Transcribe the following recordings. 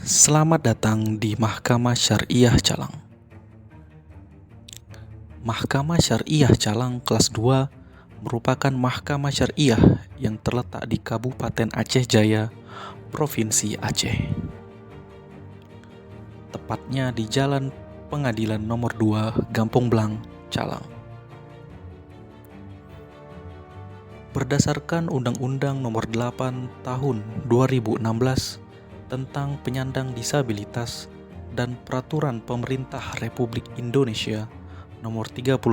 Selamat datang di Mahkamah Syariah Calang. Mahkamah Syariah Calang kelas 2 merupakan mahkamah syariah yang terletak di Kabupaten Aceh Jaya, Provinsi Aceh. Tepatnya di Jalan Pengadilan Nomor 2, Gampong Blang, Calang. Berdasarkan Undang-Undang Nomor 8 Tahun 2016 tentang penyandang disabilitas dan Peraturan Pemerintah Republik Indonesia Nomor 39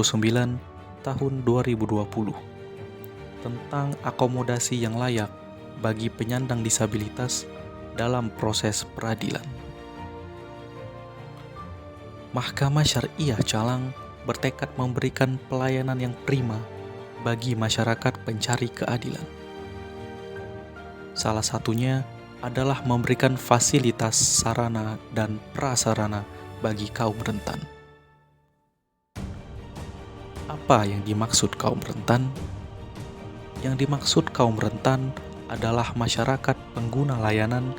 Tahun 2020 tentang akomodasi yang layak bagi penyandang disabilitas dalam proses peradilan. Mahkamah Syariah Calang bertekad memberikan pelayanan yang prima bagi masyarakat pencari keadilan. Salah satunya adalah memberikan fasilitas sarana dan prasarana bagi kaum rentan. Apa yang dimaksud kaum rentan? Yang dimaksud kaum rentan adalah masyarakat pengguna layanan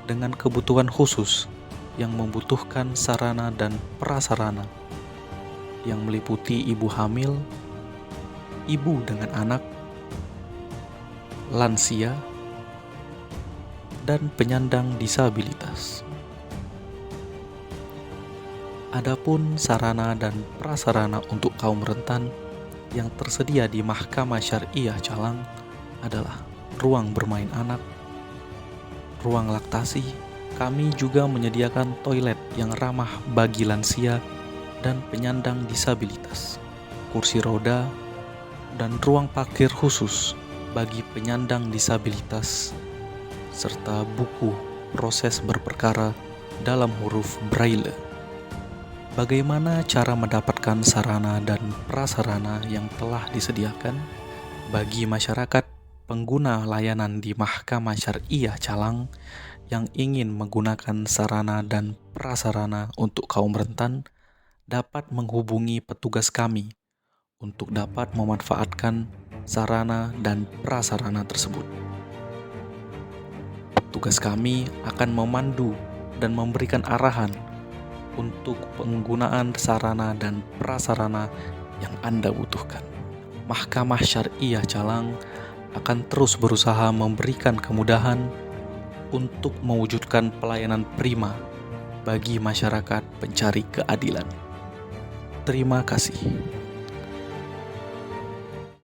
dengan kebutuhan khusus yang membutuhkan sarana dan prasarana yang meliputi ibu hamil, ibu dengan anak, lansia, dan penyandang disabilitas. Adapun sarana dan prasarana untuk kaum rentan yang tersedia di Mahkamah Syariah Calang adalah ruang bermain anak, ruang laktasi. Kami juga menyediakan toilet yang ramah bagi lansia dan penyandang disabilitas, kursi roda, dan ruang parkir khusus bagi penyandang disabilitas, serta buku proses berperkara dalam huruf Braille. Bagaimana cara mendapatkan sarana dan prasarana yang telah disediakan bagi masyarakat pengguna layanan di Mahkamah Syariah Calang yang ingin menggunakan sarana dan prasarana untuk kaum rentan dapat menghubungi petugas kami untuk dapat memanfaatkan sarana dan prasarana tersebut. Petugas kami akan memandu dan memberikan arahan untuk penggunaan sarana dan prasarana yang Anda butuhkan. Mahkamah Syariah Calang akan terus berusaha memberikan kemudahan untuk mewujudkan pelayanan prima bagi masyarakat pencari keadilan. Terima kasih.